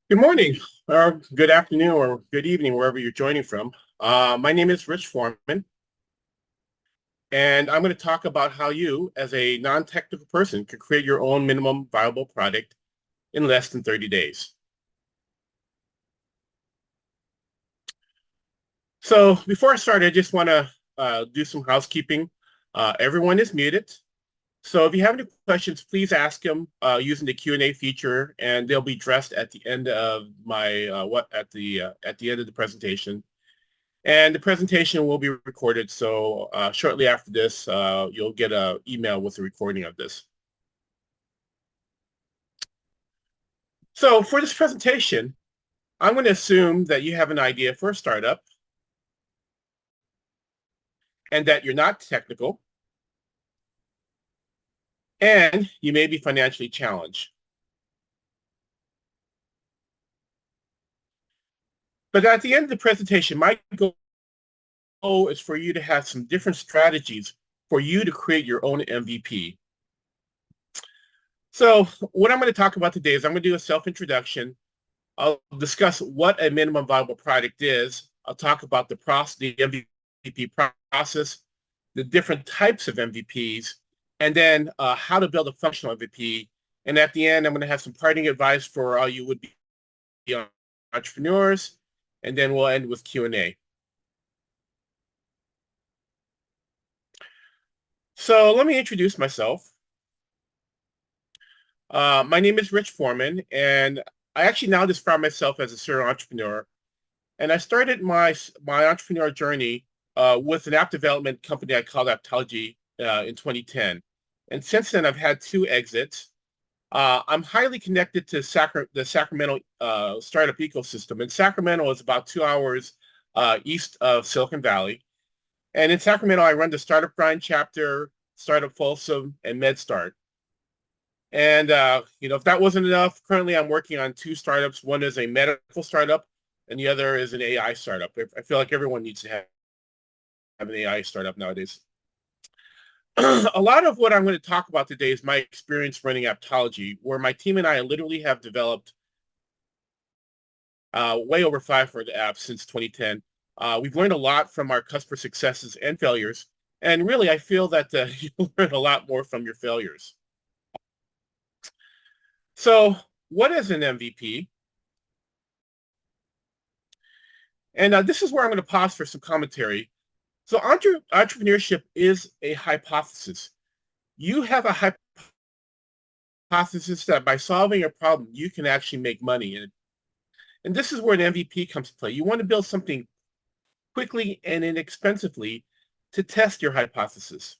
Good morning, or good afternoon, or good evening, wherever you're joining from. My name is Rich Foreman, and I'm going to talk about how you, as a non-technical person, can create your own minimum viable product in less than 30 days. So before I start, I just want to do some housekeeping. Everyone is muted. So if you have any questions, please ask them using the Q&A feature, and they'll be addressed at the end of my at the end of the presentation. And the presentation will be recorded, so shortly after this, you'll get an email with a recording of this. So for this presentation, I'm going to assume that you have an idea for a startup and that you're not technical and you may be financially challenged. But at the end of the presentation, my goal is for you to have some different strategies for you to create your own MVP. So what I'm going to talk about today is I'm going to do a self-introduction. I'll discuss what a minimum viable product is. I'll talk about the MVP process, the different types of MVPs, and then how to build a functional MVP. And at the end, I'm going to have some parting advice for all you would-be entrepreneurs, and then we'll end with Q&A. So let me introduce myself. My name is Rich Foreman, and I actually now describe myself as a serial entrepreneur. And I started my entrepreneurial journey with an app development company I called Apptology in 2010. And since then, I've had two exits. I'm highly connected to the Sacramento startup ecosystem. And Sacramento is about 2 hours east of Silicon Valley. And in Sacramento, I run the Startup Grind chapter, Startup Folsom, and MedStart. And, if that wasn't enough, currently I'm working on two startups. One is a medical startup, and the other is an AI startup. I feel like everyone needs to have an AI startup nowadays. A lot of what I'm going to talk about today is my experience running Apptology, where my team and I literally have developed way over 500 apps since 2010. We've learned a lot from our customer successes and failures. And really, I feel that you'll learn a lot more from your failures. So what is an MVP? And this is where I'm going to pause for some commentary. So entrepreneurship is a hypothesis. You have a hypothesis that by solving a problem, you can actually make money. And this is where an MVP comes to play. You want to build something quickly and inexpensively to test your hypothesis.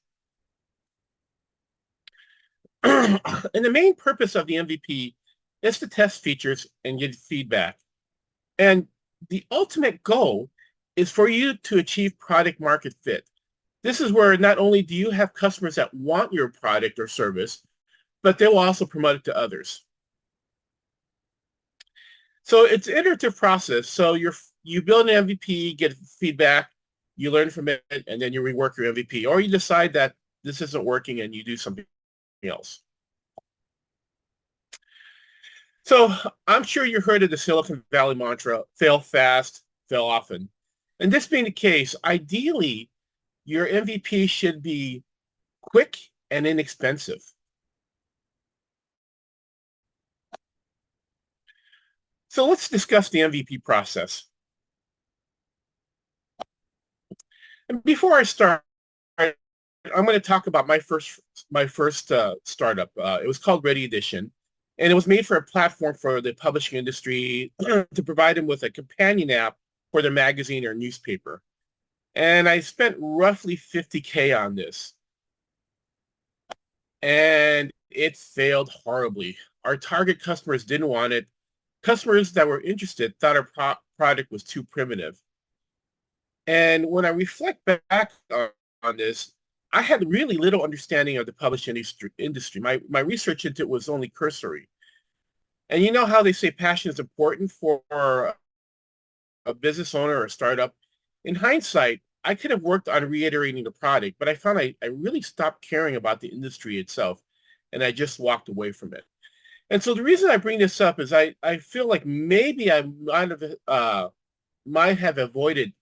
And the main purpose of the MVP is to test features and get feedback. And the ultimate goal is for you to achieve product market fit. This is where not only do you have customers that want your product or service, but they will also promote it to others. So it's an iterative process. So you build an MVP, get feedback, you learn from it, and then you rework your MVP. Or you decide that this isn't working and you do something else. So I'm sure you heard of the Silicon Valley mantra, fail fast, fail often. And this being the case, ideally, your MVP should be quick and inexpensive. So let's discuss the MVP process. And before I start, I'm going to talk about my first startup. It was called Ready Edition, and it was made for a platform for the publishing industry to provide them with a companion app for their magazine or newspaper. And I spent roughly $50K on this. And it failed horribly. Our target customers didn't want it. Customers that were interested thought our product was too primitive. And when I reflect back on this, I had really little understanding of the publishing industry. My research into it was only cursory. And you know how they say passion is important for a business owner or a startup? In hindsight, I could have worked on reiterating the product, but I found I really stopped caring about the industry itself, and I just walked away from it. And so the reason I bring this up is I feel like maybe I might have avoided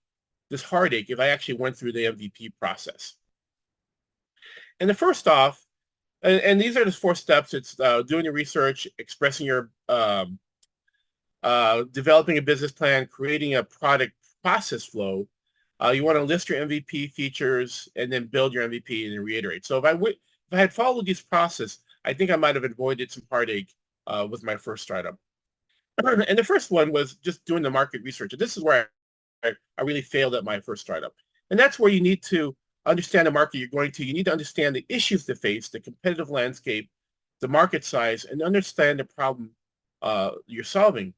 this heartache if I actually went through the MVP process. And the first off, and these are the 4 steps. It's doing your research, expressing your, developing a business plan, creating a product process flow. You want to list your MVP features and then build your MVP and then reiterate. So if I had followed this process, I think I might have avoided some heartache with my first startup. And the first one was just doing the market research. And this is where I really failed at my first startup. And that's where you need to understand the market you're going to. You need to understand the issues to face, the competitive landscape, the market size, and understand the problem you're solving.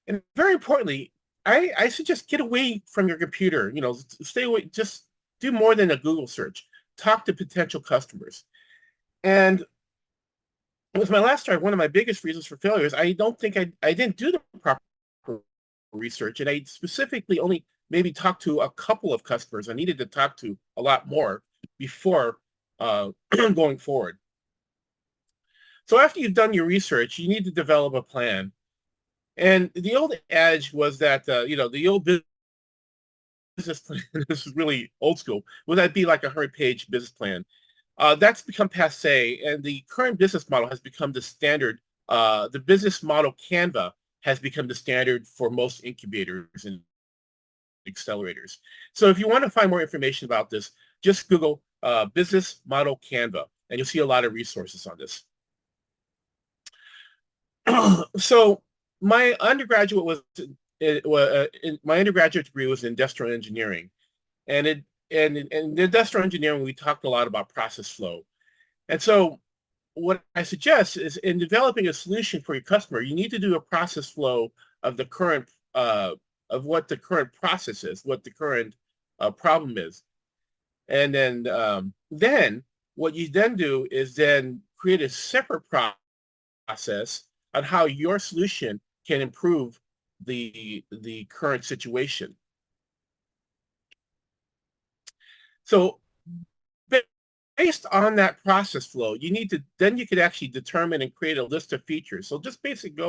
And very importantly, I suggest get away from your computer. Stay away. Just do more than a Google search. Talk to potential customers. And with my last startup, one of my biggest reasons for failure is I don't think I didn't do the proper research, and I specifically only maybe talked to a couple of customers. I needed to talk to a lot more before going forward. So after you've done your research, you need to develop a plan. And the old adage was that, the old business plan, this is really old school, would that be like a 100-page business plan? That's become passe, and the current business model has become the standard. The business model Canva has become the standard for most incubators and accelerators. So if you want to find more information about this, just Google business model Canva, and you'll see a lot of resources on this. So my undergraduate my undergraduate degree was in industrial engineering, and in industrial engineering we talked a lot about process flow. And so what I suggest is in developing a solution for your customer, you need to do a process flow of the current of what the current process is, what the current problem is, and then what you then do is then create a separate process on how your solution can improve the current situation. So based on that process flow, you could actually determine and create a list of features. So just basically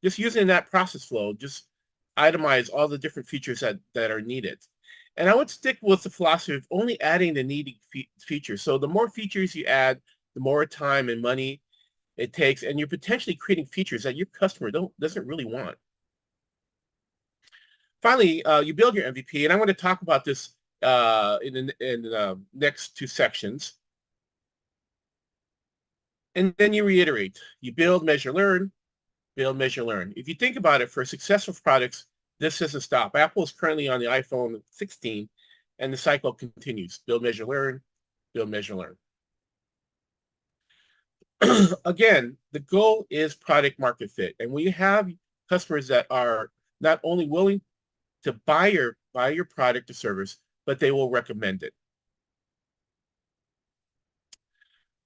just using that process flow, just itemize all the different features that are needed. And I would stick with the philosophy of only adding the needed features. So the more features you add, the more time and money it takes, and you're potentially creating features that your customer doesn't really want. Finally, you build your MVP, and I want to talk about this in the next 2 sections. And then you reiterate. You build, measure, learn. Build, measure, learn. If you think about it, for successful products, this doesn't stop. Apple is currently on the iPhone 16, and the cycle continues. Build, measure, learn. Build, measure, learn. Again, the goal is product market fit. And when you have customers that are not only willing to buy your product or service, but they will recommend it.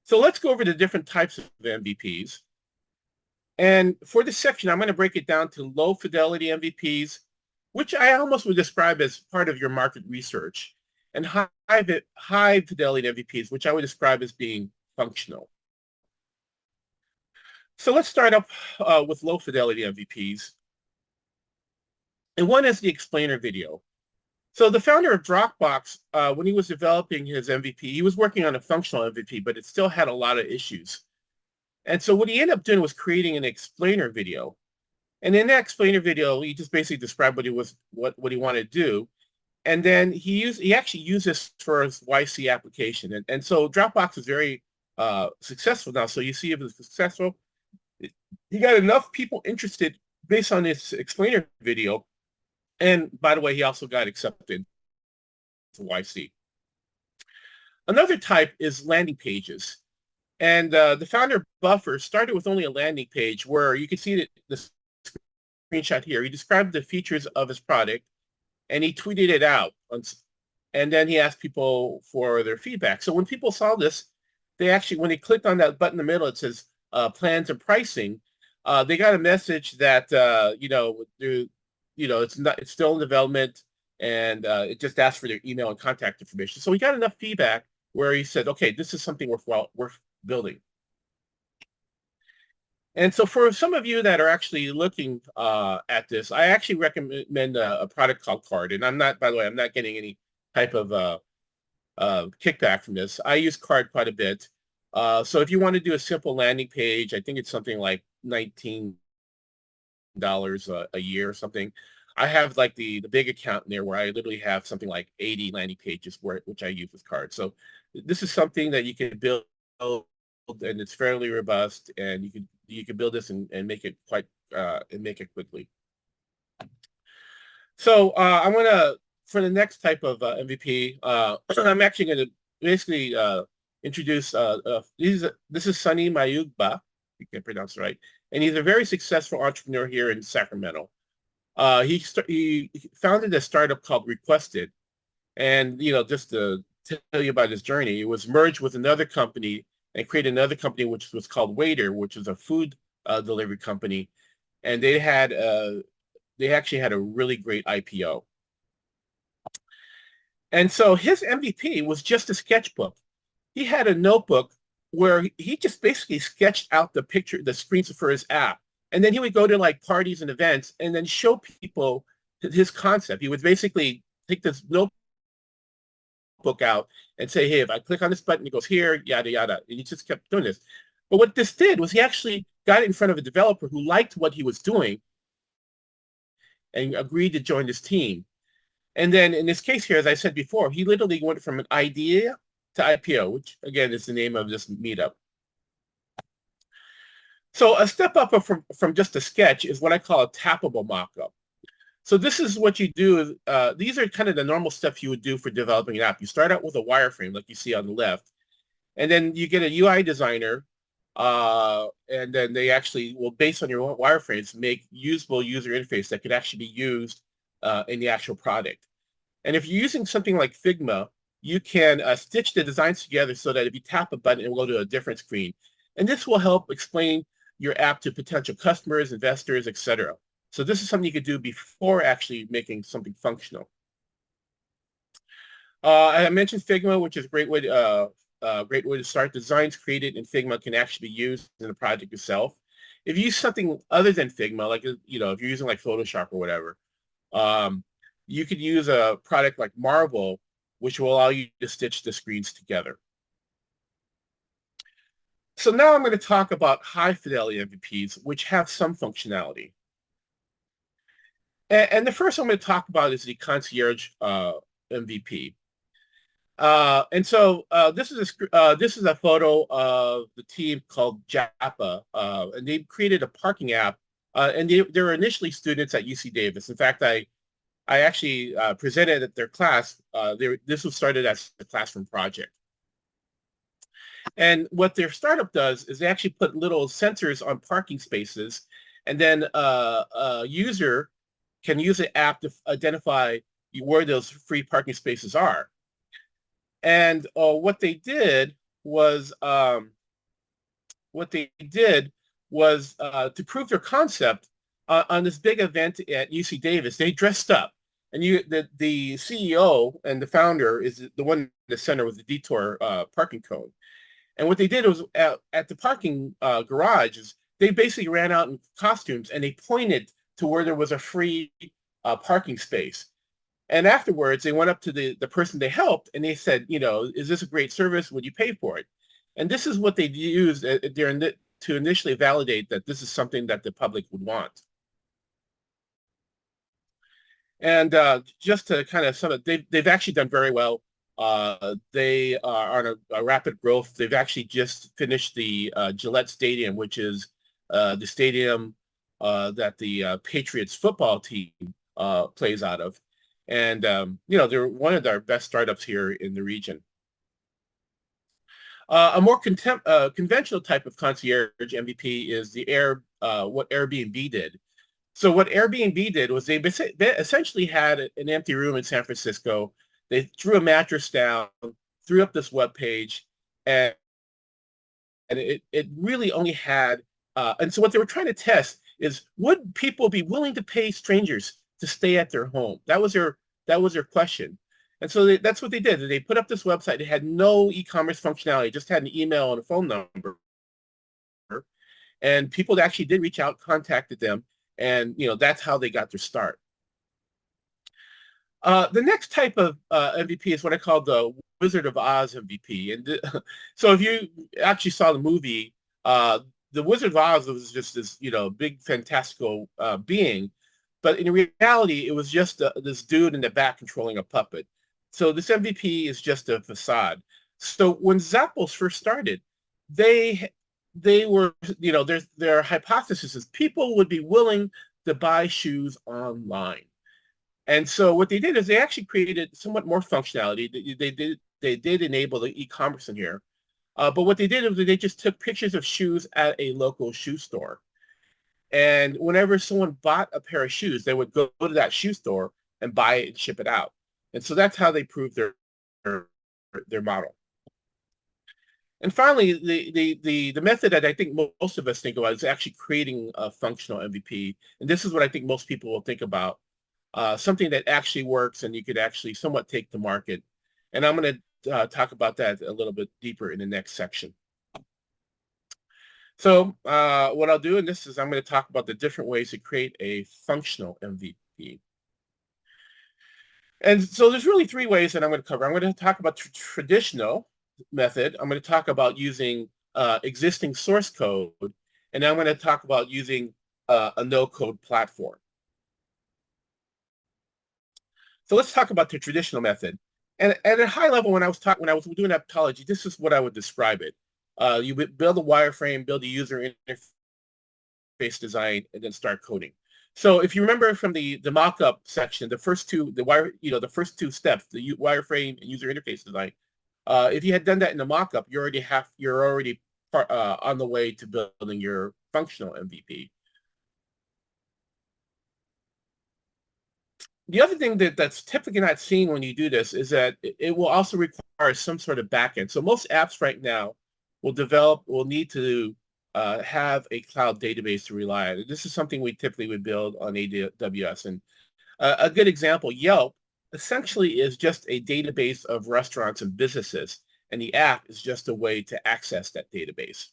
So let's go over the different types of MVPs. And for this section, I'm going to break it down to low fidelity MVPs, which I almost would describe as part of your market research, and high fidelity MVPs, which I would describe as being functional. So let's start up with low fidelity MVPs. And one is the explainer video. So the founder of Dropbox, when he was developing his MVP, he was working on a functional MVP, but it still had a lot of issues. And so what he ended up doing was creating an explainer video. And in that explainer video, he just basically described what he wanted to do. And then he actually used this for his YC application. And so Dropbox is very successful now. So you see if it's successful. He got enough people interested based on this explainer video. And by the way, he also got accepted to YC. Another type is landing pages. And the founder Buffer started with only a landing page where you can see the screenshot here. He described the features of his product and he tweeted it out. And then he asked people for their feedback. So when people saw this, they actually, when they clicked on that button in the middle, it says plans and pricing. They got a message that, it's still in development, and it just asked for their email and contact information. So he got enough feedback where he said, okay, this is something worth building. And so for some of you that are actually looking at this, I actually recommend a product called Card. And I'm not, by the way, I'm not getting any type of kickback from this. I use Card quite a bit. So if you want to do a simple landing page, I think it's something like $19 a year or something. I have like the big account in there where I literally have something like 80 landing pages which I use with Card. So this is something that you can build, and it's fairly robust, and you can build this and make it quickly. So I'm gonna, for the next type of MVP, I'm actually going to basically introduce this is Sunny Mayugba, you can pronounce it right, and he's a very successful entrepreneur here in Sacramento. He founded a startup called Requested, and just to tell you about his journey, it was merged with another company and created another company which was called Waiter, which was a food delivery company, and they actually had a really great IPO. And so his MVP was just a sketchbook. He had a notebook where he just basically sketched out the screens for his app. And then he would go to like parties and events and then show people his concept. He would basically take this notebook out and say, hey, if I click on this button, it goes here, yada, yada. And he just kept doing this. But what this did was he actually got it in front of a developer who liked what he was doing and agreed to join his team. And then in this case here, as I said before, he literally went from an idea to IPO, which again is the name of this meetup. So a step up from just a sketch is what I call a tappable mockup. So this is what you do. These are kind of the normal steps you would do for developing an app. You start out with a wireframe, like you see on the left, and then you get a UI designer, and then they actually will, based on your wireframes, make usable user interface that could actually be used in the actual product. And if you're using something like Figma, you can stitch the designs together so that if you tap a button, it will go to a different screen. And this will help explain your app to potential customers, investors, etc. So this is something you could do before actually making something functional. I mentioned Figma, which is a great way to start. Designs created in Figma can actually be used in the project itself. If you use something other than Figma, like if you're using like Photoshop or whatever, you could use a product like Marvel, which will allow you to stitch the screens together. So now I'm going to talk about high fidelity MVPs, which have some functionality. And the first I'm going to talk about is the concierge MVP. And so this is a photo of the team called Japa, and they created a parking app. And they were initially students at UC Davis. In fact, I actually presented at their class. This was started as a classroom project. And what their startup does is they actually put little sensors on parking spaces, and then a user can use the app to identify where those free parking spaces are. And what they did was to prove their concept on this big event at UC Davis. They dressed up, and the CEO and the founder is the one in the center with the detour parking cone. And what they did was at the parking garages, they basically ran out in costumes and they pointed to where there was a free parking space. And afterwards, they went up to the person they helped and they said, is this a great service? Would you pay for it? And this is what they used to initially validate that this is something that the public would want. And just to kind of sum it, they've actually done very well. They are on a rapid growth. They've actually just finished the Gillette Stadium, which is the stadium that the Patriots football team plays out of. And, they're one of our best startups here in the region. A more conventional type of concierge MVP is what Airbnb did. So what Airbnb did was they essentially had an empty room in San Francisco. They threw a mattress down, threw up this web page, and it really only had, and so what they were trying to test is, would people be willing to pay strangers to stay at their home? That was their question. And so that's what they did. They put up this website. It had no e-commerce functionality. It just had an email and a phone number. And people that actually did reach out, contacted them, and that's how they got their start. The next type of MVP is what I call the Wizard of Oz MVP. And so if you actually saw the movie, the Wizard of Oz was just this, big fantastical being. But in reality, it was just this dude in the back controlling a puppet. So this MVP is just a facade. So when Zappos first started, they were, their hypothesis is people would be willing to buy shoes online. And so what they did is they actually created somewhat more functionality. They did enable the e-commerce in here. But what they did is they just took pictures of shoes at a local shoe store. And whenever someone bought a pair of shoes, they would go to that shoe store and buy it and ship it out. And so that's how they proved their model. And finally, the method that I think most of us think about is actually creating a functional MVP. And this is what I think most people will think about. Something that actually works and you could actually somewhat take to market. And I'm going to talk about that a little bit deeper in the next section. So what I'll do in this is I'm going to talk about the different ways to create a functional MVP. And so there's really three ways that I'm going to cover. I'm going to talk about traditional method. I'm going to talk about using existing source code. And I'm going to talk about using a no-code platform. So let's talk about the traditional method. And at a high level, when I was doing Apptology, this is what I would describe it. You build a wireframe, build a user interface design, and then start coding. So if you remember from the mock-up section, the first two steps, the wireframe and user interface design, if you had done that in the mock-up, you're already on the way to building your functional MVP. The other thing that's typically not seen when you do this is that it will also require some sort of backend. So most apps right now will need to have a cloud database to rely on. This is something we typically would build on AWS. And a good example, Yelp essentially is just a database of restaurants and businesses, and the app is just a way to access that database.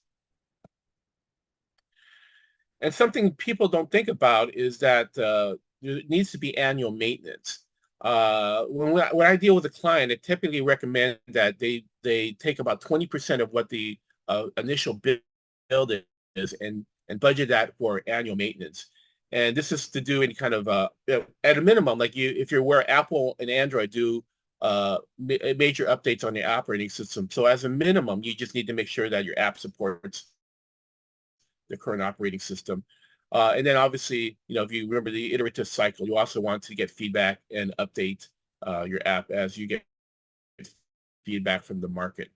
And something people don't think about is that there needs to be annual maintenance. When I deal with a client, I typically recommend that they take about 20% of what the initial build is and budget that for annual maintenance. And this is to do any kind of, at a minimum, like if you're where Apple and Android do major updates on the operating system. So as a minimum, you just need to make sure that your app supports the current operating system. And then obviously, if you remember the iterative cycle, you also want to get feedback and update your app as you get feedback from the market.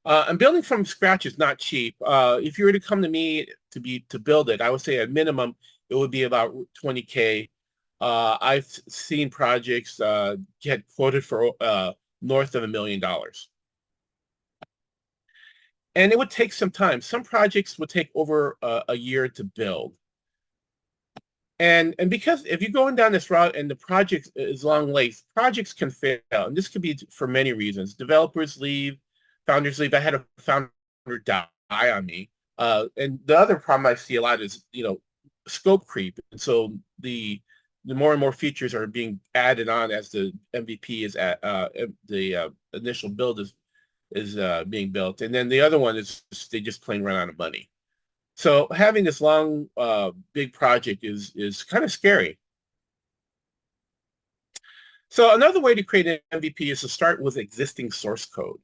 And building from scratch is not cheap. If you were to come to me to build it, I would say at minimum, it would be about $20K. I've seen projects get quoted for north of $1 million. And it would take some time. Some projects would take over a year to build. And because if you're going down this route and the project is long length, projects can fail. And this could be for many reasons. Developers leave, founders leave. I had a founder die on me. And the other problem I see a lot is, scope creep. And so the more and more features are being added on as the MVP is at the initial build is being built. And then the other one is they just plain run out of money. So having this long, big project is kind of scary. So another way to create an MVP is to start with existing source code.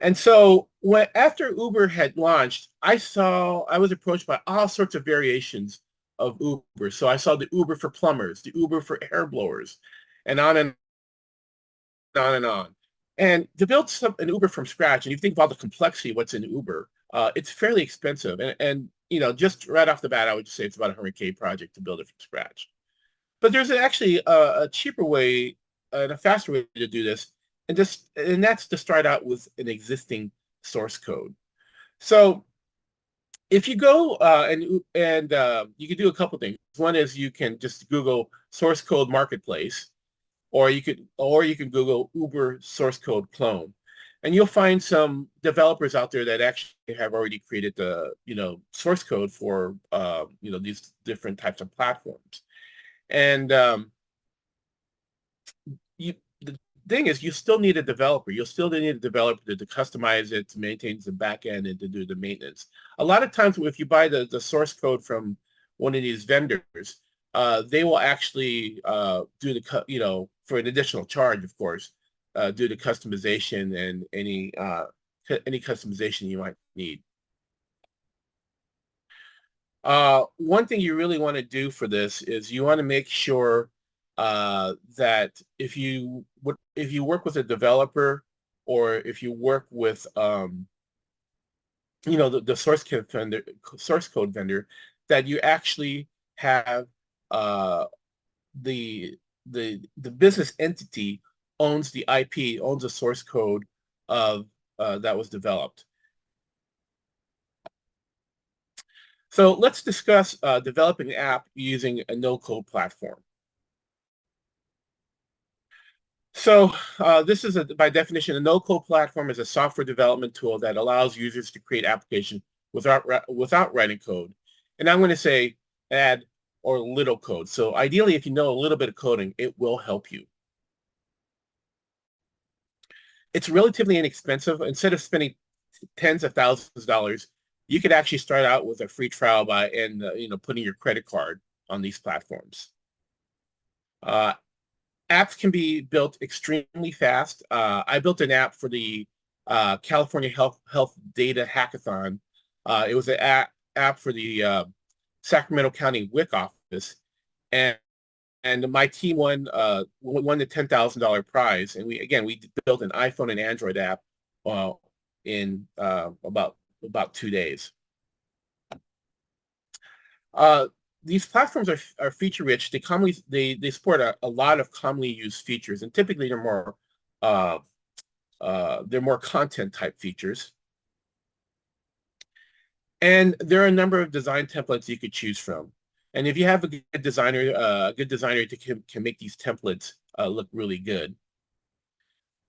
And so after Uber had launched, I was approached by all sorts of variations of Uber. So I saw the Uber for plumbers, the Uber for hair blowers, and on and on and on. And to build an Uber from scratch, and you think about the complexity of what's in Uber, it's fairly expensive. And just right off the bat, I would say it's about a $100K project to build it from scratch. But there's actually a cheaper way and a faster way to do this, and that's to start out with an existing source code. So if you go and you can do a couple things. One is you can just Google source code marketplace, or you can Google Uber source code clone. And you'll find some developers out there that actually have already created the, source code for, these different types of platforms. And the thing is, you still need a developer. You'll still need a developer to customize it, to maintain the back end, and to do the maintenance. A lot of times, if you buy the source code from one of these vendors, they will actually do the, for an additional charge, of course, do the customization and any customization you might need. One thing you really want to do for this is you want to make sure that if you work with a developer, or if you work with the source code vendor, that you actually have the business entity owns the IP, owns the source code of that was developed. So let's discuss developing an app using a no-code platform. So this is, by definition, a no-code platform is a software development tool that allows users to create applications without writing code. And I'm going to say add or little code. So ideally, if you know a little bit of coding, it will help you. It's relatively inexpensive. Instead of spending tens of thousands of dollars, you could actually start out with a free trial by putting your credit card on these platforms. Apps can be built extremely fast. I built an app for the California Health Data Hackathon. It was an app for the Sacramento County WIC office, and my team won the $10,000 prize. And we built an iPhone and Android app in about 2 days. These platforms are feature rich. They support a lot of commonly used features, and typically they're more content type features. And there are a number of design templates you could choose from. And if you have a good designer can make these templates look really good.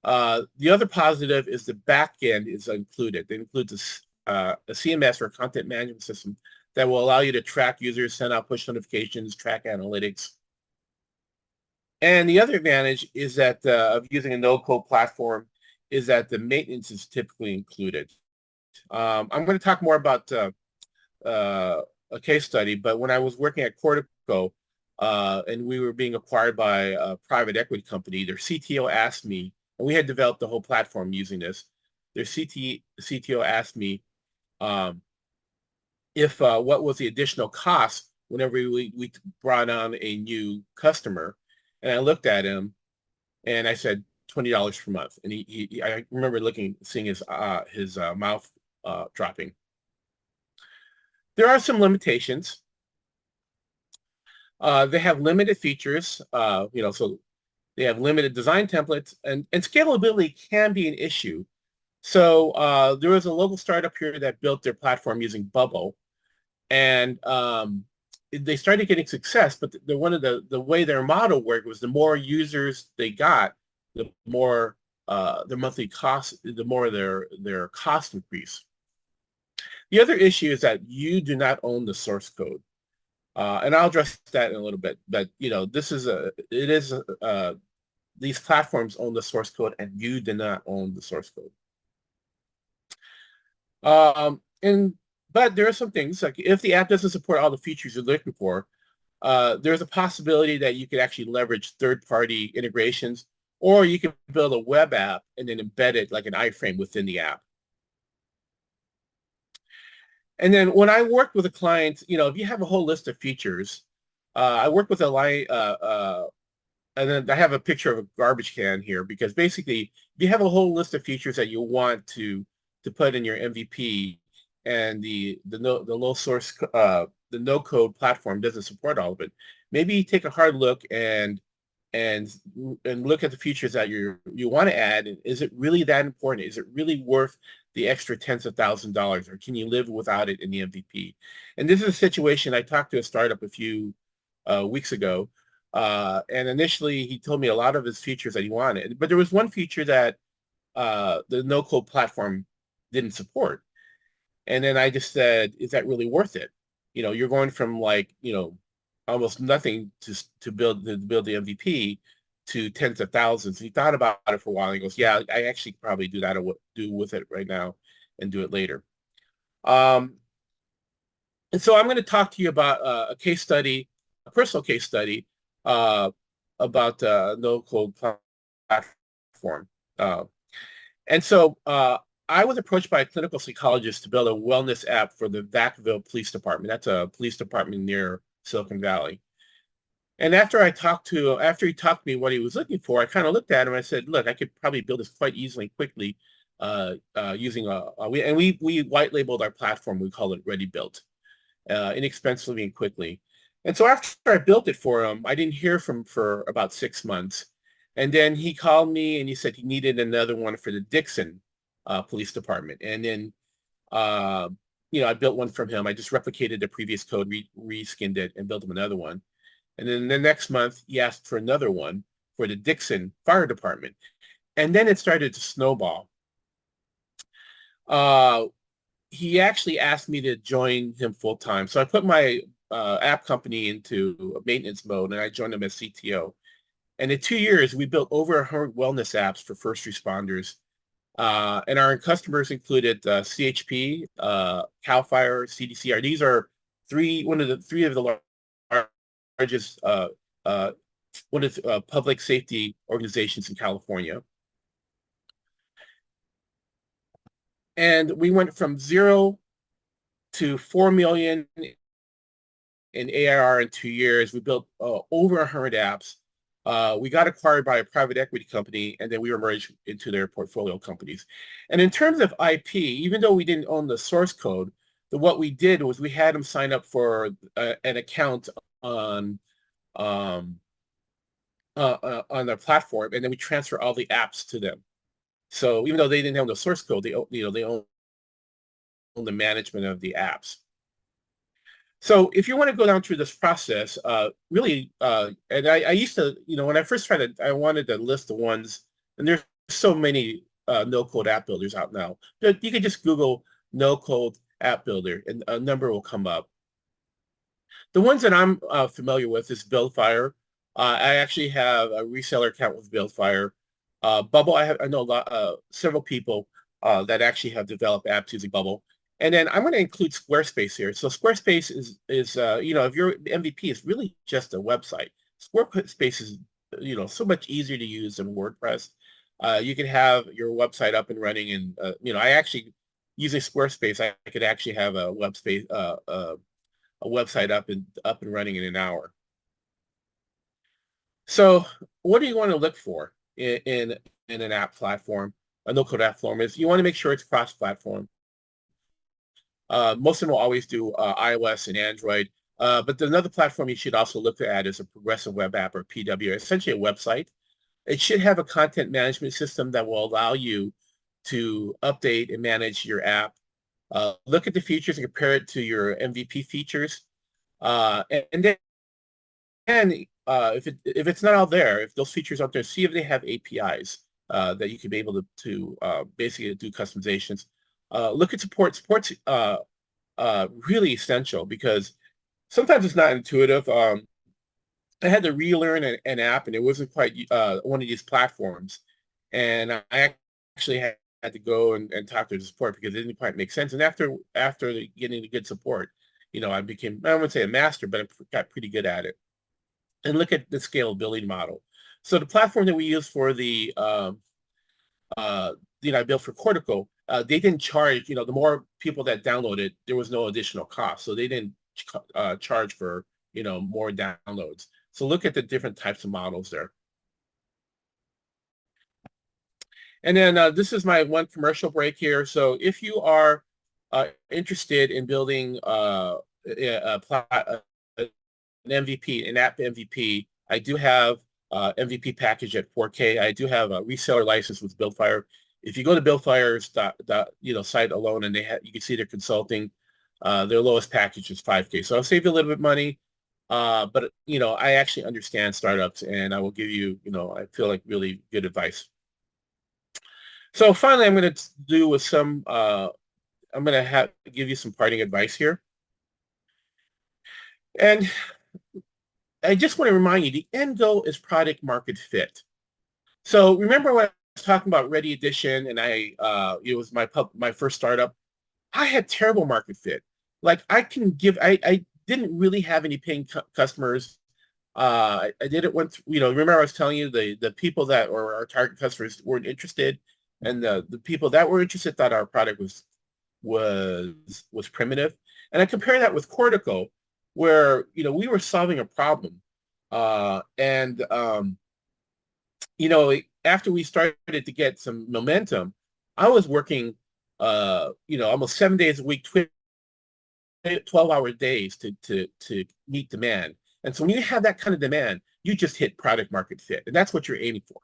The other positive is the back end is included. It includes a CMS, or content management system, that will allow you to track users, send out push notifications, track analytics. And the other advantage is that of using a no-code platform is that the maintenance is typically included. I'm going to talk more about a case study, but when I was working at Cordico and we were being acquired by a private equity company, their CTO asked me, and we had developed the whole platform using this, their CTO asked me if what was the additional cost whenever we brought on a new customer. And I looked at him and I said $20 per month. And I remember seeing his mouth dropping. There are some limitations. They have limited features, so they have limited design templates, and scalability can be an issue. So there was a local startup here that built their platform using Bubble, and they started getting success. But the way their model worked was the more users they got, the more their monthly cost, the more their cost increase. The other issue is that you do not own the source code, and I'll address that in a little bit. But these platforms own the source code, and you do not own the source code. But there are some things, like if the app doesn't support all the features you're looking for, there's a possibility that you could actually leverage third-party integrations, or you can build a web app and then embed it like an iframe within the app. And then when I worked with a client, if you have a whole list of features, I worked with and then I have a picture of a garbage can here, because basically, if you have a whole list of features that you want to put in your MVP, and the no code platform doesn't support all of it, maybe take a hard look and look at the features that you want to add. And is it really that important? Is it really worth the extra tens of thousands of dollars, or can you live without it in the MVP? And this is a situation. I talked to a startup a few weeks ago, and initially he told me a lot of his features that he wanted, but there was one feature that the no-code platform didn't support. And then I just said, is that really worth it? You're going from like, almost nothing to build the MVP to tens of thousands. He thought about it for a while. And he goes, yeah, I actually probably do that or do with it right now and do it later. And so I'm going to talk to you about a case study, a personal case study about no-code platform. And so I was approached by a clinical psychologist to build a wellness app for the Vacaville Police Department. That's a police department near Silicon Valley. And after he talked to me what he was looking for, I kind of looked at him and I said, look, I could probably build this quite easily and quickly using we white labeled our platform. We call it Ready Built, inexpensively and quickly. And so after I built it for him, I didn't hear from him for about 6 months. And then he called me and he said he needed another one for the Dixon Police Department. And then, I built one from him. I just replicated the previous code, reskinned it, and built him another one. And then the next month, he asked for another one for the Dixon Fire Department. And then it started to snowball. He actually asked me to join him full time. So I put my app company into maintenance mode and I joined him as CTO. And in 2 years, we built over 100 wellness apps for first responders. And our customers included CHP, CAL FIRE, CDCR. These are three of the largest public safety organizations in California. And we went from 0 to 4 million in ARR in 2 years. We built over 100 apps. We got acquired by a private equity company, and then we were merged into their portfolio companies. And in terms of IP, even though we didn't own the source code, what we did was we had them sign up for an account on their platform, and then we transfer all the apps to them. So even though they didn't have the source code, they own the management of the apps. So if you want to go down through this process, and I used to, when I first tried it, I wanted to list the ones, and there's so many no-code app builders out now. You can just Google no-code app builder, and a number will come up. The ones that I'm familiar with is BuildFire. I actually have a reseller account with BuildFire. Bubble, I know several people that actually have developed apps using Bubble. And then I'm going to include Squarespace here. So Squarespace is if your MVP is really just a website. Squarespace is, so much easier to use than WordPress. You can have your website up and running, and I actually using Squarespace, I could actually have a website up and running in an hour. So what do you want to look for in an app platform, a no-code app platform? Is you want to make sure it's cross-platform. Most of them will always do iOS and Android, but another platform you should also look at is a progressive web app, or PW, essentially a website. It should have a content management system that will allow you to update and manage your app. Look at the features and compare it to your MVP features. And then if it's not out there, if those features aren't there, see if they have APIs that you can be able to basically do customizations. Look at support. Support's really essential because sometimes it's not intuitive. I had to relearn an app, and it wasn't quite one of these platforms. And I actually had to go and talk to the support because it didn't quite make sense. And after getting the good support, I became, I wouldn't say a master, but I got pretty good at it. And look at the scalability model. So the platform that we use for I built for Cordico, they didn't charge, the more people that downloaded, there was no additional cost. So they didn't charge for, more downloads. So look at the different types of models there. And then this is my one commercial break here. So if you are interested in building an MVP, an app MVP, I do have MVP package at 4K. I do have a reseller license with BuildFire. If you go to BuildFire's site alone, and you can see their consulting, their lowest package is 5K. So I'll save you a little bit of money, but I actually understand startups, and I will give you, I feel like really good advice. So finally, I'm going to do with some. I'm going to give you some parting advice here, and I just want to remind you: the end goal is product market fit. So remember when I was talking about Ready Edition, and it was my first startup. I had terrible market fit. Like I didn't really have any paying customers. I did it once, remember I was telling you the people that were our target customers weren't interested, and the people that were interested thought our product was primitive. And I compare that with Cordico, where, we were solving a problem. And after we started to get some momentum, I was working, almost 7 days a week, 12-hour days to meet demand. And so when you have that kind of demand, you just hit product market fit, and that's what you're aiming for.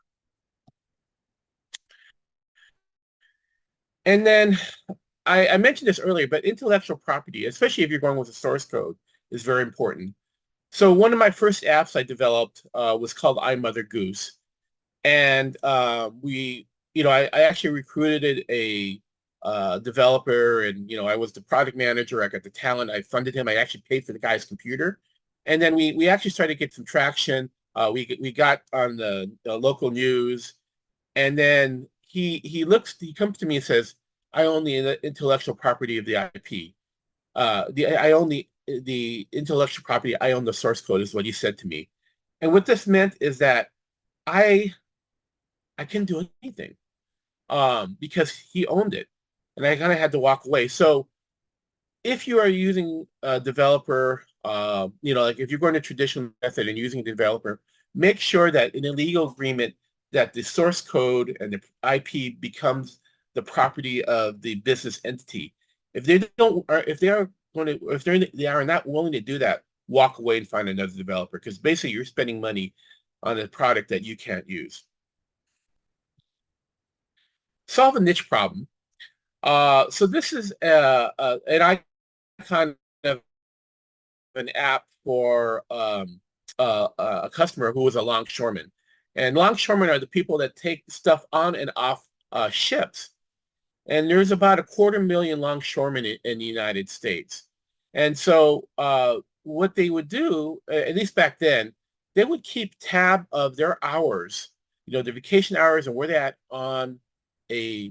And then I mentioned this earlier, but intellectual property, especially if you're going with a source code, is very important. So one of my first apps I developed was called iMotherGoose. And I actually recruited a developer, and, I was the product manager. I got the talent. I funded him. I actually paid for the guy's computer. And then we actually started to get some traction. We got on the local news. And then he comes to me and says, I own the intellectual property of the IP. I own the intellectual property. I own the source code, is what he said to me. And what this meant is that I couldn't do anything because he owned it, and I kind of had to walk away. So if you are using a developer, like if you're going to traditional method and using a developer, make sure that in a legal agreement that the source code and the IP becomes the property of the business entity. If they are not willing to do that, walk away and find another developer, because basically you're spending money on a product that you can't use. Solve a niche problem. So this is an icon of an app for a customer who was a longshoreman. And longshoremen are the people that take stuff on and off ships. And there's about 250,000 longshoremen in the United States. And so what they would do, at least back then, they would keep tab of their hours, their vacation hours and where they're at on a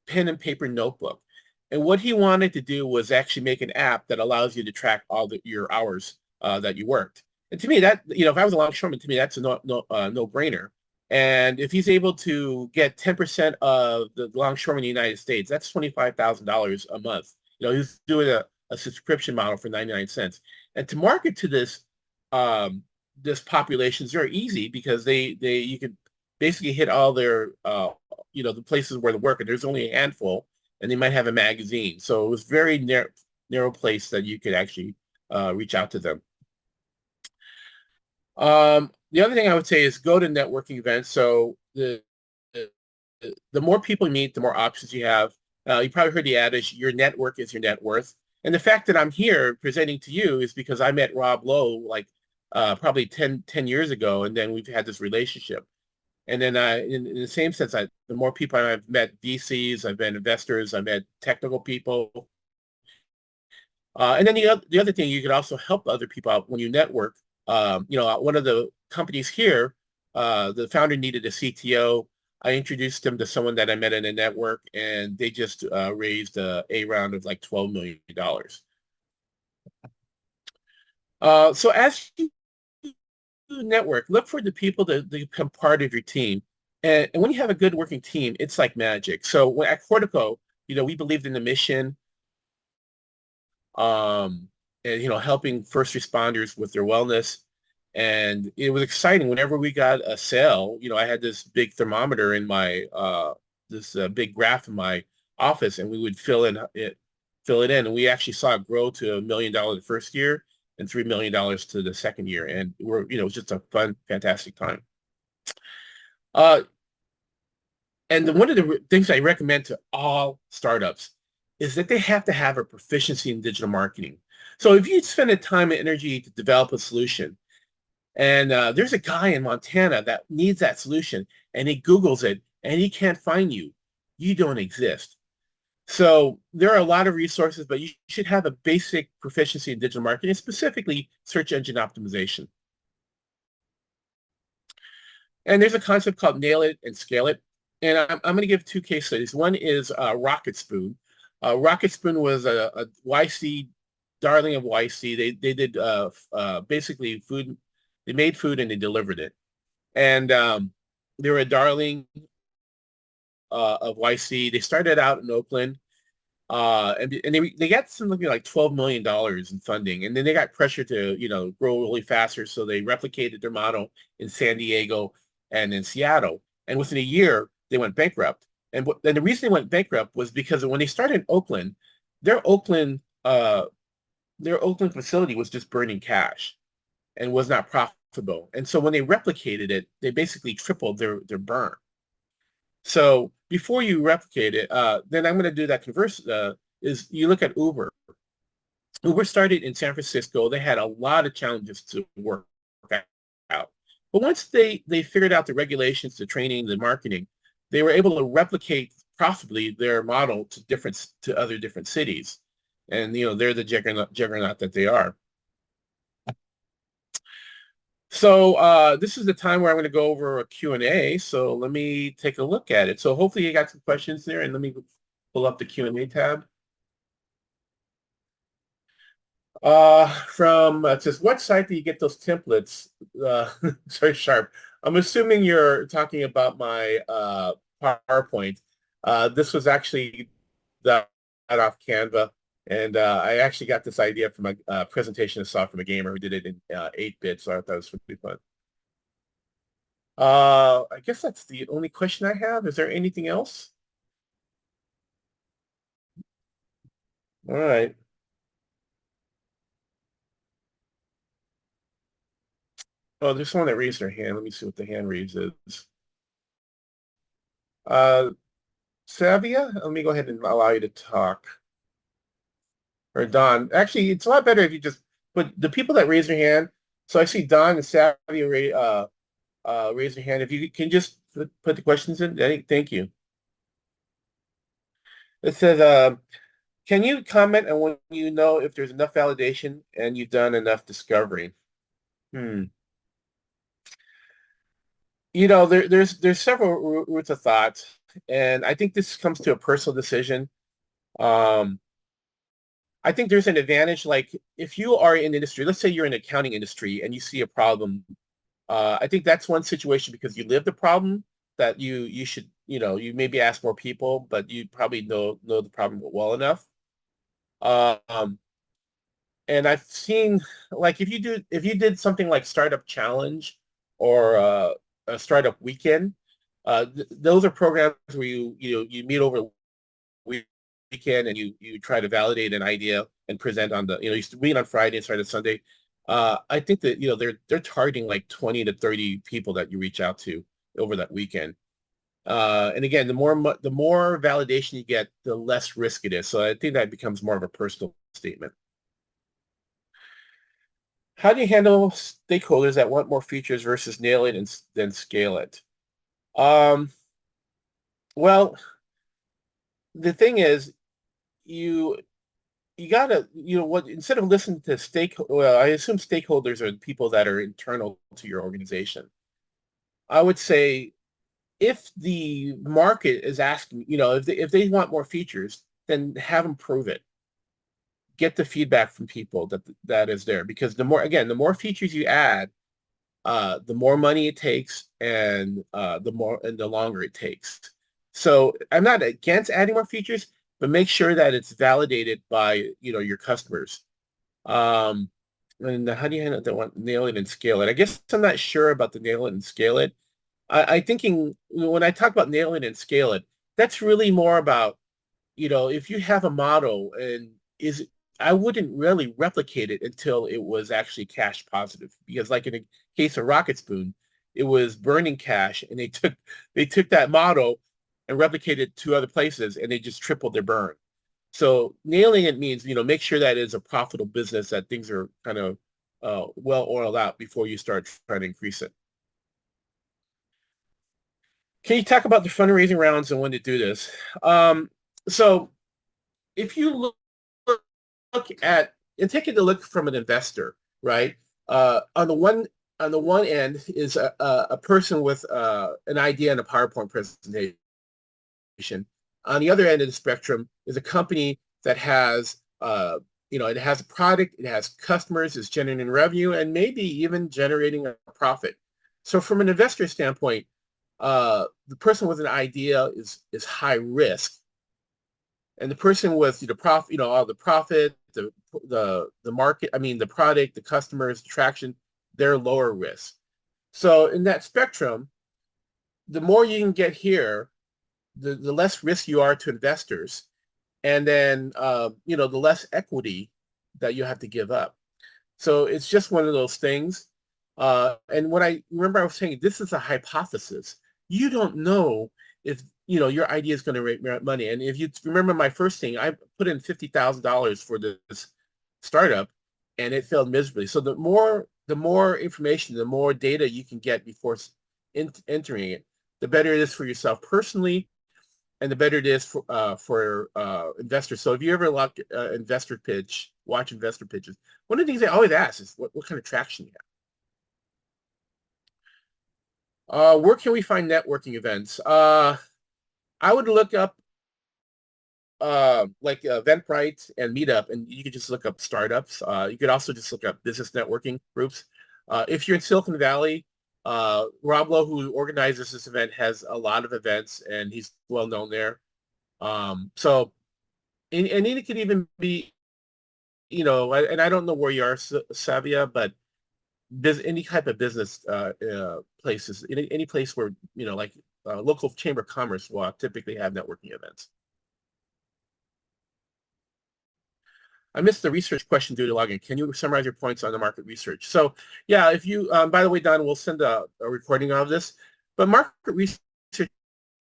pen and paper notebook. And what he wanted to do was actually make an app that allows you to track all your hours that you worked. And to me, that, if I was a longshoreman, to me, that's a no-brainer. And if he's able to get 10% of the longshoremen in the United States, that's $25,000 a month. He's doing a subscription model for 99 cents. And to market to this population is very easy, because you can basically hit all their the places where they work, and there's only a handful, and they might have a magazine. So it was very narrow place that you could actually reach out to them. The other thing I would say is go to networking events. So the more people you meet, the more options you have. You probably heard the adage, your network is your net worth. And the fact that I'm here presenting to you is because I met Rob Lowe like probably 10 years ago, and then we've had this relationship. And then in the same sense, the more people I've met, VCs, I've met investors, I've met technical people. And then the other thing, you could also help other people out when you network. One of the companies here, the founder needed a CTO. I introduced him to someone that I met in a network, and they just raised a round of like $12 million. So as you network, look for the people that become part of your team. And when you have a good working team, it's like magic. So at Cordico, we believed in the mission, and, helping first responders with their wellness. And it was exciting whenever we got a sale. I had this big thermometer in my, this big graph in my office, and we would fill it in. And we actually saw it grow to $1 million the first year and $3 million to the second year. And it was just a fun, fantastic time. And one of the things I recommend to all startups is that they have to have a proficiency in digital marketing. So if you spend the time and energy to develop a solution, and there's a guy in Montana that needs that solution, and he Googles it, and he can't find you, you don't exist. So there are a lot of resources, but you should have a basic proficiency in digital marketing, specifically search engine optimization. And there's a concept called nail it and scale it. And I'm going to give two case studies. One is Rocket Spoon. Rocket Spoon was a YC, darling of YC. They did basically food. They made food and they delivered it. And they were a darling of YC. They started out in Oakland. And they got something like $12 million in funding. And then they got pressure to, grow really faster. So they replicated their model in San Diego and in Seattle. And within a year, they went bankrupt. And the reason they went bankrupt was because when they started in Oakland, their Oakland facility was just burning cash and was not profitable. And so when they replicated it, they basically tripled their burn. So before you replicate it, then I'm going to do that converse, is you look at Uber. Uber started in San Francisco. They had a lot of challenges to work out. But once they figured out the regulations, the training, the marketing, they were able to replicate profitably their model to other different cities. And, they're the juggernaut that they are. So this is the time where I'm going to go over a Q&A. So let me take a look at it. So hopefully you got some questions there, and let me pull up the Q&A tab. It says, what site do you get those templates? Sorry, Sharp. I'm assuming you're talking about my PowerPoint. This was actually that off Canva. And I actually got this idea from a presentation I saw from a gamer who did it in 8-bit, so I thought it was pretty fun. I guess that's the only question I have. Is there anything else? All right. Oh, there's someone that raised their hand. Let me see what the hand raise is. Savia, let me go ahead and allow you to talk. Or Don. Actually, it's a lot better if you just put the people that raise their hand. So I see Don and Savia raise their hand. If you can just put the questions in. Thank you. It says, can you comment on when you know if there's enough validation and you've done enough discovery? There's several routes of thought, and I think this comes to a personal decision. I think there's an advantage, like if you are in industry, let's say you're in the accounting industry and you see a problem, I think that's one situation because you live the problem that you should, you maybe ask more people, but you probably know the problem well enough. And I've seen, like, if you did something like Startup Challenge or a Startup Weekend, those are programs where you meet over weekend and you try to validate an idea and present on the, you meet on Friday and start on Sunday. I think that, they're targeting like 20 to 30 people that you reach out to over that weekend. And again, the more validation you get, the less risk it is. So I think that becomes more of a personal statement. How do you handle stakeholders that want more features versus nail it and then scale it? Well, the thing is, you gotta, instead of listening to I assume stakeholders are people that are internal to your organization. I would say if the market is asking, if they want more features, then have them prove it. Get the feedback from people that is there, because the more features you add, the more money it takes, and the longer it takes. So I'm not against adding more features, but make sure that it's validated by your customers. And how do you handle that one? Nail it and scale it. I guess I'm not sure about the nail it and scale it. I thinking when I talk about nail it and scale it, that's really more about if you have a model and I wouldn't really replicate it until it was actually cash positive, because like in the case of Rocket Spoon, it was burning cash, and they took that model and replicated it to other places, and they just tripled their burn. So nailing it means, make sure that it's a profitable business, that things are kind of well oiled out before you start trying to increase it. Can you talk about the fundraising rounds and when to do this? So if you look at and take a look from an investor, right? On the one end is a person with an idea and a PowerPoint presentation. On the other end of the spectrum is a company that has it has a product, it has customers, it's generating revenue, and maybe even generating a profit. So from an investor standpoint, the person with an idea is high risk, and the person with the profit, all the profit, the market, I mean the product, the customers, the traction, they're lower risk. So in that spectrum, the more you can get here, the less risk you are to investors, and then the less equity that you have to give up. So it's just one of those things. And when I remember, I was saying this is a hypothesis. You don't know if your idea is going to make money. And if you remember my first thing, I put in $50,000 for this startup, and it failed miserably. So the more information, the more data you can get before entering it, the better it is for yourself personally, and the better it is for investors. So if you ever watch investor pitches, one of the things they always ask is what kind of traction you have. Where can we find networking events? I would look up like Eventbrite and Meetup, and you could just look up startups. You could also just look up business networking groups. If you're in Silicon Valley, Rob Lowe, who organizes this event, has a lot of events, and he's well known there. And it could even be, and I don't know where you are, Savia, but any type of business places, any place where, like local chamber of commerce will typically have networking events. I missed the research question due to login. Can you summarize your points on the market research? So yeah, if you, by the way, Don, we'll send a recording of this, but market research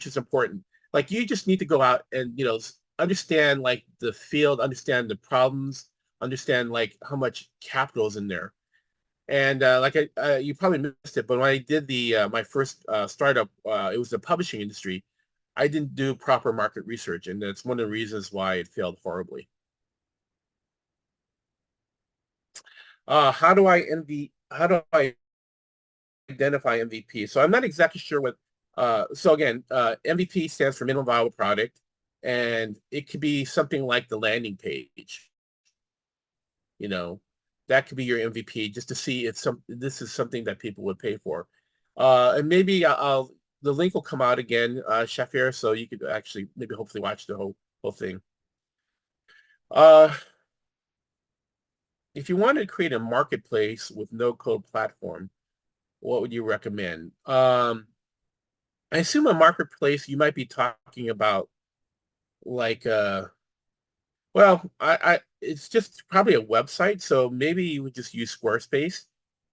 is important. Like you just need to go out and, understand like the field, understand the problems, understand like how much capital is in there. And you probably missed it, but when I did my first startup, it was the publishing industry. I didn't do proper market research, and that's one of the reasons why it failed horribly. How do I identify MVP? So I'm not exactly sure what. So again, MVP stands for minimum viable product, and it could be something like the landing page. That could be your MVP, just to see if this is something that people would pay for. And maybe the link will come out again, Shafir, so you could actually maybe hopefully watch the whole thing. If you want to create a marketplace with no-code platform, what would you recommend? I assume a marketplace you might be talking about like it's just probably a website. So maybe you would just use Squarespace,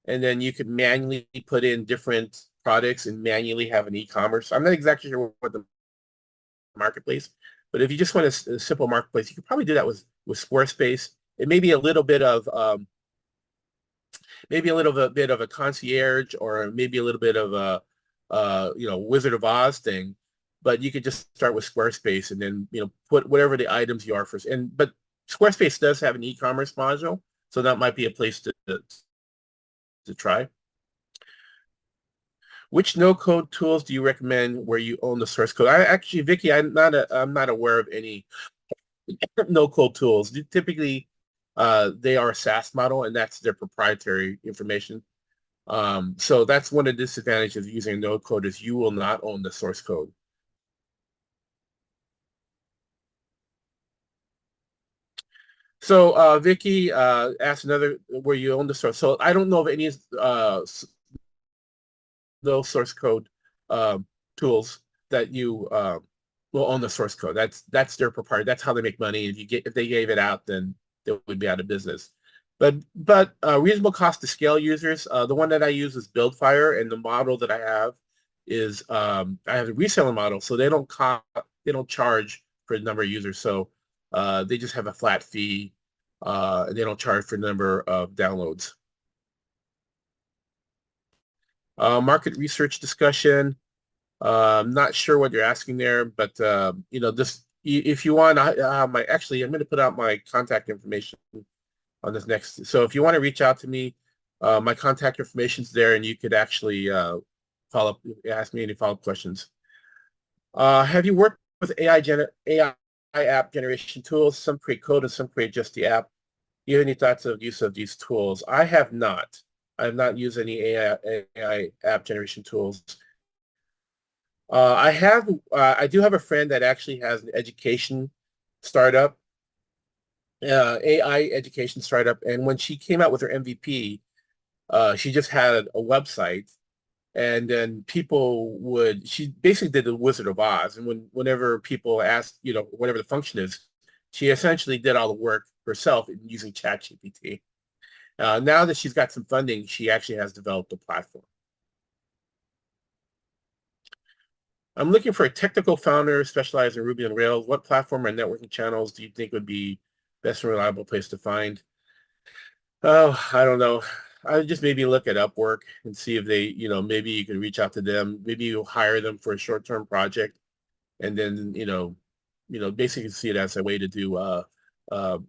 and then you could manually put in different products and manually have an e-commerce. I'm not exactly sure what the marketplace, but if you just want a simple marketplace, you could probably do that with Squarespace. It may be a little bit of a concierge, or maybe a little bit of a Wizard of Oz thing, but you could just start with Squarespace and then put whatever the items you are first. But Squarespace does have an e-commerce module, so that might be a place to try. Which no-code tools do you recommend where you own the source code? Actually, Vicky, I'm not aware of any no-code tools. Typically, they are a SaaS model, and that's their proprietary information. So that's one of the disadvantages of using no-code, is you will not own the source code. So Vicky asked another, where you own the source. So I don't know of any those source code tools that you will own the source code. That's their proprietary. That's how they make money. If they gave it out, then they would be out of business. But reasonable cost to scale users. The one that I use is BuildFire, and the model that I have is I have a reseller model, so they don't charge for the number of users. So they just have a flat fee, and they don't charge for the number of downloads. Market research discussion. I'm not sure what you're asking there, but this if you want, actually I'm going to put out my contact information on this next. So if you want to reach out to me, my contact information's there, and you could actually follow up, ask me any follow-up questions. Have you worked with AI app generation tools? Some create code and some create just the app. Do you have any thoughts of use of these tools? I have not. I have not used any AI app generation tools. I do have a friend that actually has an education startup, AI education startup, and when she came out with her MVP, she just had a website, and then she basically did the Wizard of Oz, and whenever people asked, whatever the function is, she essentially did all the work herself using ChatGPT. Now that she's got some funding, she actually has developed a platform. I'm looking for a technical founder specialized in Ruby on Rails. What platform or networking channels do you think would be best and reliable place to find? Oh, I don't know. I would just maybe look at Upwork and see if they, maybe you can reach out to them. Maybe you'll hire them for a short-term project, and then, basically see it as a way to do,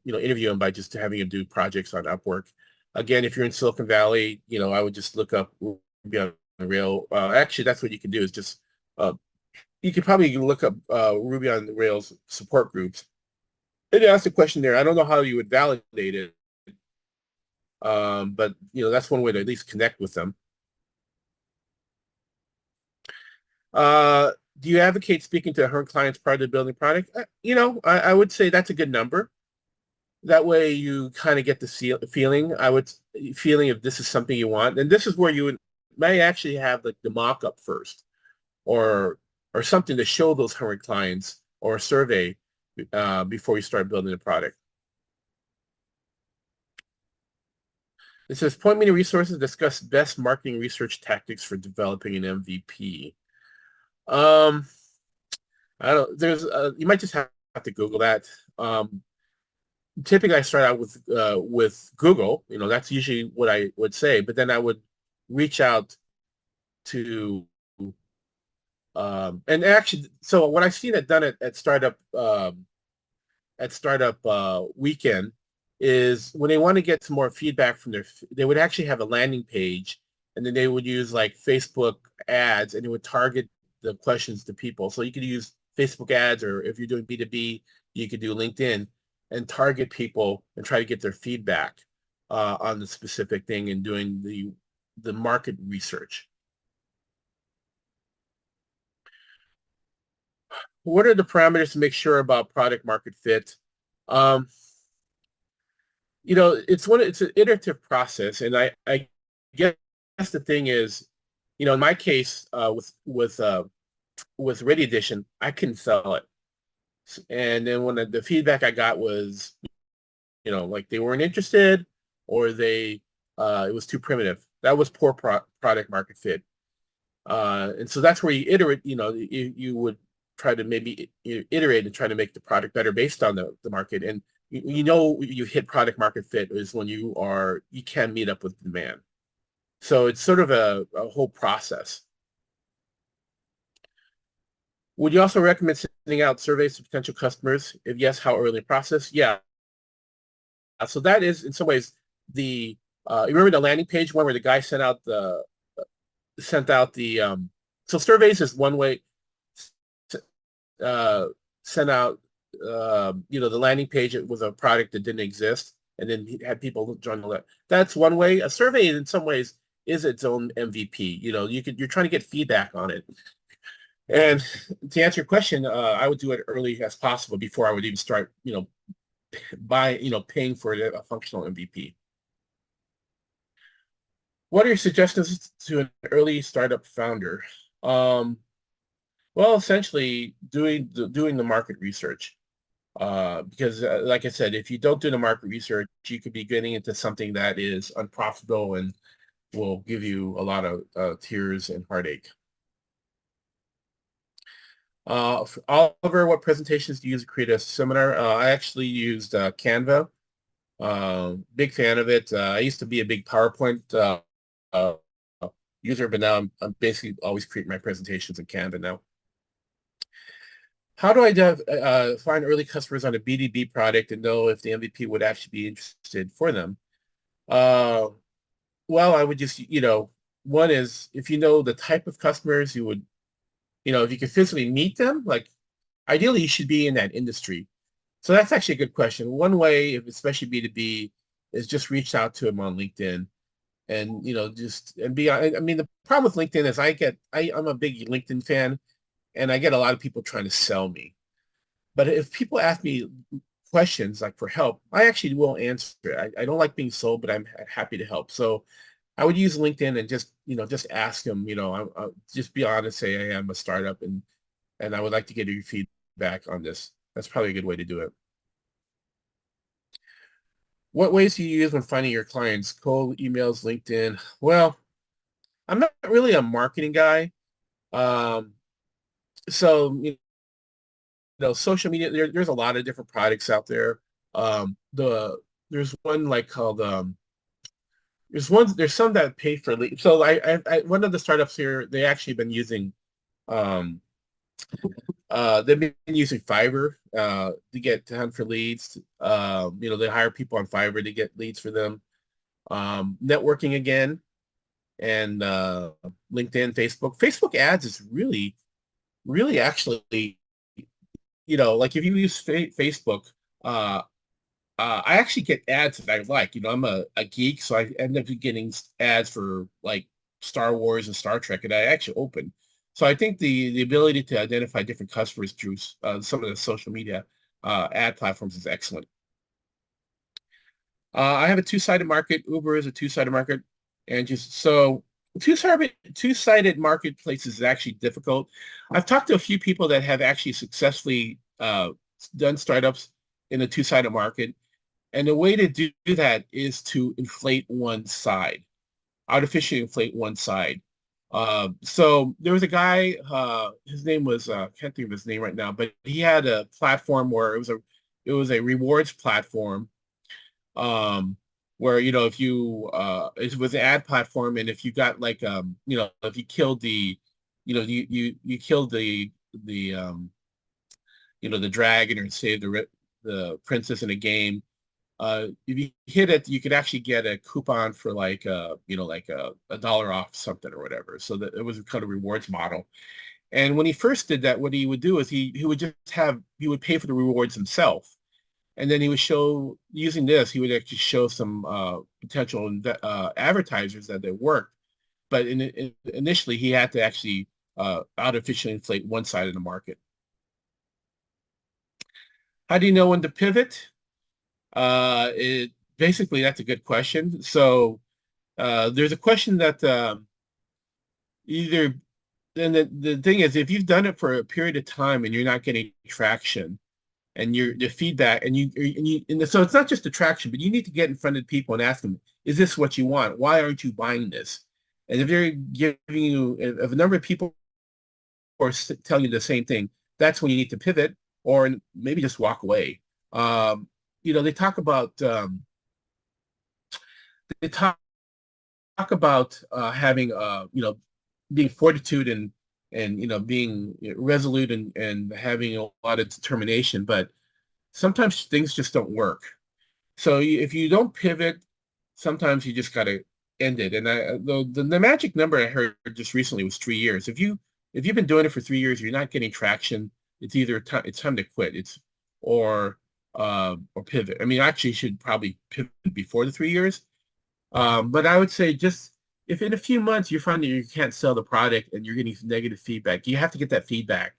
interview them by just having them do projects on Upwork. Again, if you're in Silicon Valley, I would just look up Ruby on Rails. Actually, that's what you can do is just you could probably look up Ruby on Rails support groups. It asked a question there. I don't know how you would validate it, but that's one way to at least connect with them. Do you advocate speaking to her clients prior to building product? I would say that's a good number. That way you kind of get the feeling. Feeling if this is something you want, and this is where you may actually have like the mock-up first, or something to show those 100 clients, or a survey before you start building the product. It says, point me to resources, discuss best marketing research tactics for developing an MVP. I don't. There's. You might just have to Google that. Typically, I start out with Google. That's usually what I would say. But then I would reach out to. And actually, so what I've seen it done at startup weekend is when they want to get some more feedback from they would actually have a landing page, and then they would use like Facebook ads, and it would target the questions to people. So you could use Facebook ads, or if you're doing B2B, you could do LinkedIn and target people and try to get their feedback on the specific thing and doing the market research. What are the parameters to make sure about product market fit? It's an iterative process, and I guess the thing is, in my case, with Ready Edition, I couldn't sell it, and then when the feedback I got was, like they weren't interested, or it was too primitive. That was poor product market fit, and so that's where you iterate. You would try to maybe iterate and try to make the product better based on the market. And you hit product market fit is when you can meet up with demand. So it's sort of a whole process. Would you also recommend sending out surveys to potential customers? If yes, how early in the process? Yeah. So that is in some ways you remember the landing page one where the guy sent out the so surveys is one way. Sent out the landing page with a product that didn't exist, and then he had people join that. That's one way. A survey in some ways is its own MVP. You're trying to get feedback on it. And to answer your question, I would do it early as possible before I would even start, paying for a functional MVP. What are your suggestions to an early startup founder? Well, essentially doing the market research, because like I said, if you don't do the market research, you could be getting into something that is unprofitable and will give you a lot of tears and heartache. Oliver, what presentations do you use to create a seminar? I actually used Canva. Big fan of it. I used to be a big PowerPoint user, but now I'm basically always creating my presentations in Canva now. How do I find early customers on a B2B product and know if the MVP would actually be interested for them? Uh, well, I would just, one is if you know the type of customers you would, if you could physically meet them, like ideally you should be in that industry. So that's actually a good question. One way, if especially B2B, is just reach out to them on LinkedIn and, I mean, the problem with LinkedIn is I'm a big LinkedIn fan and I get a lot of people trying to sell me. But if people ask me questions like for help, I actually will answer it. I don't like being sold, but I'm happy to help. So I would use LinkedIn and just ask them, I'll just be honest, say I am a startup and I would like to get your feedback on this. That's probably a good way to do it. What ways do you use when finding your clients? Cold emails, LinkedIn? Well, I'm not really a marketing guy. Um, so, social media, there's a lot of different products out there. There's one like called, there's some that pay for leads. So one of the startups here, they actually been using, they've been using Fiverr to get done for leads. They hire people on Fiverr to get leads for them. Networking again, and LinkedIn, Facebook. Facebook ads is really, really actually, like if you use Facebook, I actually get ads that I like. I'm a geek, so I end up getting ads for like Star Wars and Star Trek, and I actually open. So I think the ability to identify different customers through some of the social media ad platforms is excellent. I have a two-sided market. Uber is a two-sided market, and just so two-sided marketplace is actually difficult. I've talked to a few people that have actually successfully done startups in a two-sided market, and the way to do that is to inflate one side, artificially inflate one side. So there was a guy, his name was, can't think of his name right now, but he had a platform where it was a rewards platform, where, if you, it was an ad platform. And if you got like, if you killed you killed the dragon or saved the princess in a game, if you hit it, you could actually get a coupon for like like a dollar off something or whatever. So that it was kind of rewards model. And when he first did that, what he would do is he would pay for the rewards himself, and then he would show, using this, he would actually show some potential advertisers that they worked. But initially, he had to actually artificially inflate one side of the market. How do you know when to pivot? Basically, that's a good question. So there's a question that either, then the thing is, if you've done it for a period of time and you're not getting traction, and the feedback, and so it's not just the traction, but you need to get in front of people and ask them, is this what you want? Why aren't you buying this? And if they're giving you, if a number of people are telling you the same thing, that's when you need to pivot, or maybe just walk away. They talk about having being fortitude and being resolute and having a lot of determination, but sometimes things just don't work. So if you don't pivot, sometimes you just got to end it. And the magic number I heard just recently was 3 years. If you've been doing it for 3 years, you're not getting traction, it's either it's time to quit. Or pivot. I mean, actually, you should probably pivot before the 3 years. But I would say, just if in a few months you find that you can't sell the product and you're getting negative feedback, you have to get that feedback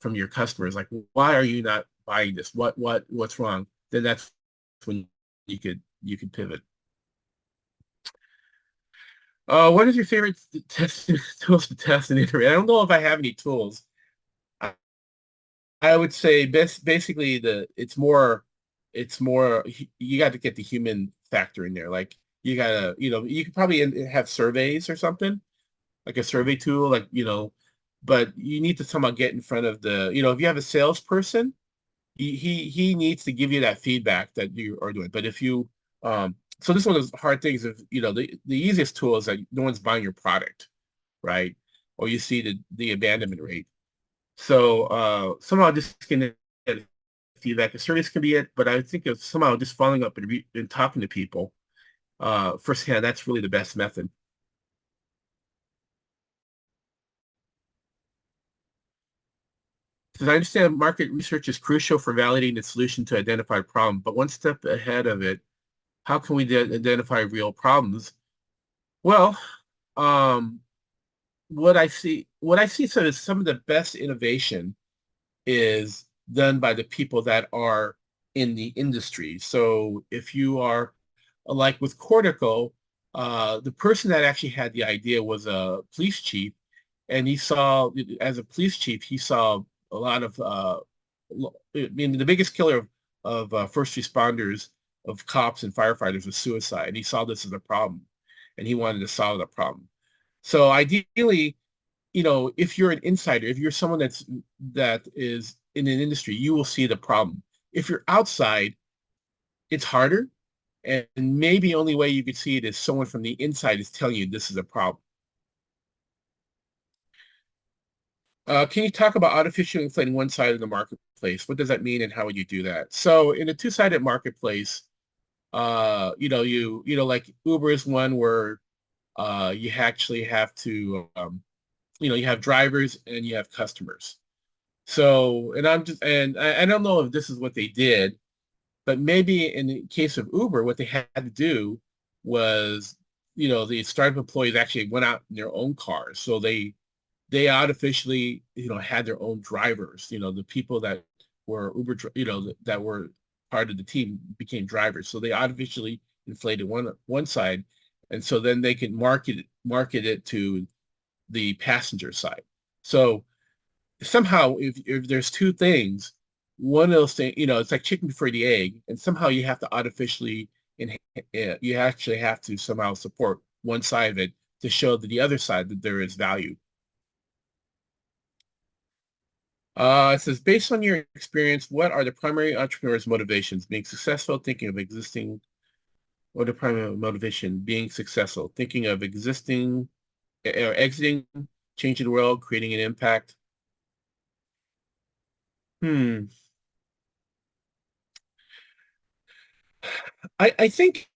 from your customers. Like, why are you not buying this? What's wrong? Then that's when you could pivot. What is your favorite tools to test and iterate? I don't know if I have any tools. I would say basically it's more you got to get the human factor in there. Like you gotta, you could probably have surveys or something, like a survey tool, like, but you need to somehow get in front of if you have a salesperson, he needs to give you that feedback that you are doing. But if so this is one of those hard things. If the easiest tool is that no one's buying your product. right? Or you see the abandonment rate. So somehow just getting feedback as serious can be it, but I think of somehow just following up and talking to people firsthand, that's really the best method. Because I understand market research is crucial for validating the solution to identify a problem, but one step ahead of it, how can we identify real problems? Well, um, what I see so is some of the best innovation is done by the people that are in the industry. So if you are like with Cordico, the person that actually had the idea was a police chief, and he saw, as a police chief, he saw a lot of, I mean, the biggest killer of first responders, of cops and firefighters, was suicide. And he saw this as a problem, and he wanted to solve the problem. So ideally, if you're an insider, if you're someone that is in an industry, you will see the problem. If you're outside, it's harder. And maybe only way you could see it is someone from the inside is telling you this is a problem. Can you talk about artificially inflating one side of the marketplace? What does that mean and how would you do that? So in a two-sided marketplace, like Uber is one where you actually have to, you have drivers and you have customers. So, and I don't know if this is what they did, but maybe in the case of Uber, what they had to do was, the startup employees actually went out in their own cars. So they artificially, had their own drivers. The people that were Uber, that were part of the team became drivers. So they artificially inflated one side, and so then they can market it to the passenger side. So somehow, if there's two things, one of those things, it's like chicken before the egg, and somehow you have to artificially, you actually have to somehow support one side of it to show to the other side that there is value. It says, based on your experience, what are the primary entrepreneurs' motivations? Being successful, thinking of existing, or the primary motivation, being successful, thinking of existing, or exiting, changing the world, creating an impact. Hmm. I think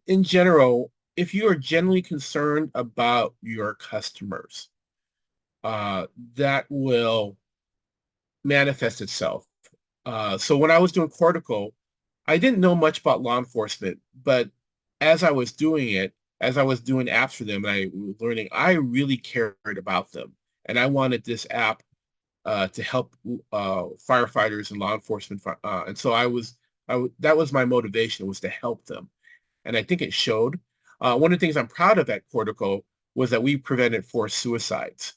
in general, if you are genuinely concerned about your customers, that will manifest itself. So when I was doing Cordico, I didn't know much about law enforcement, but as I was doing it, as I was doing apps for them and I was learning, I really cared about them. And I wanted this app to help firefighters and law enforcement. And so that was my motivation, was to help them. And I think it showed. One of the things I'm proud of at Cordico was that we prevented 4 suicides.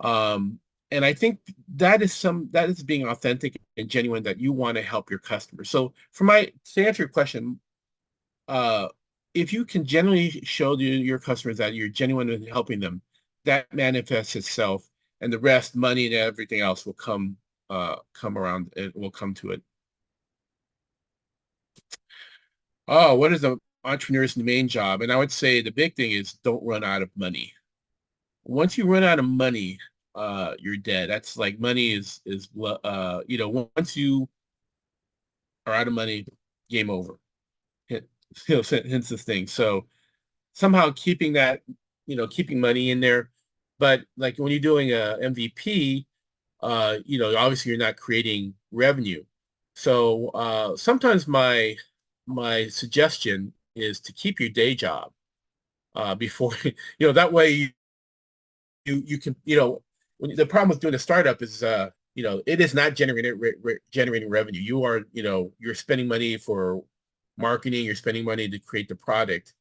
And I think that is being authentic and genuine, that you want to help your customers. So to answer your question, if you can genuinely show your customers that you're genuine in helping them, that manifests itself, and the rest, money and everything else, will come around. It will come to it. Oh, what is the entrepreneur's main job? And I would say the big thing is don't run out of money. Once you run out of money, you're dead. That's like money once you are out of money, game over. Hence this thing. So somehow keeping money in there. But like when you're doing a MVP, obviously you're not creating revenue. So sometimes my suggestion is to keep your day job before, that way you can, the problem with doing a startup is, it is not generating revenue. You're spending money for marketing, you're spending money to create the product.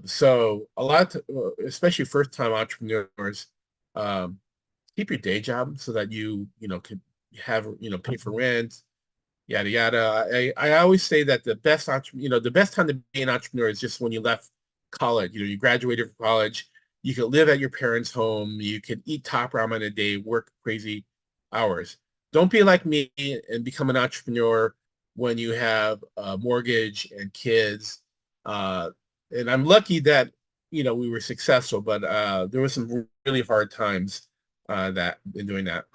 So especially first-time entrepreneurs, keep your day job so that you can have, pay for rent, yada yada. I always say that the best time to be an entrepreneur is just when you left college. You graduated from college. You could live at your parents' home. You could eat top ramen a day, work crazy hours. Don't be like me and become an entrepreneur when you have a mortgage and kids. And I'm lucky that, we were successful, but there was some really hard times that in doing that.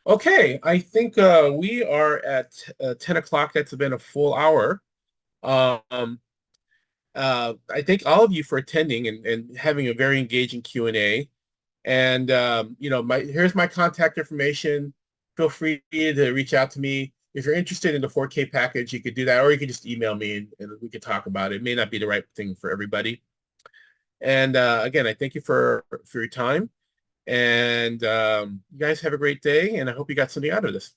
Okay, I think we are at 10 o'clock. That's been a full hour. Um, I thank all of you for attending and having a very engaging Q&A. And here's my contact information. Feel free to reach out to me. If you're interested in the 4K package, you could do that, or you could just email me and we could talk about it. It may not be the right thing for everybody. And again, I thank you for your time. And you guys have a great day, and I hope you got something out of this.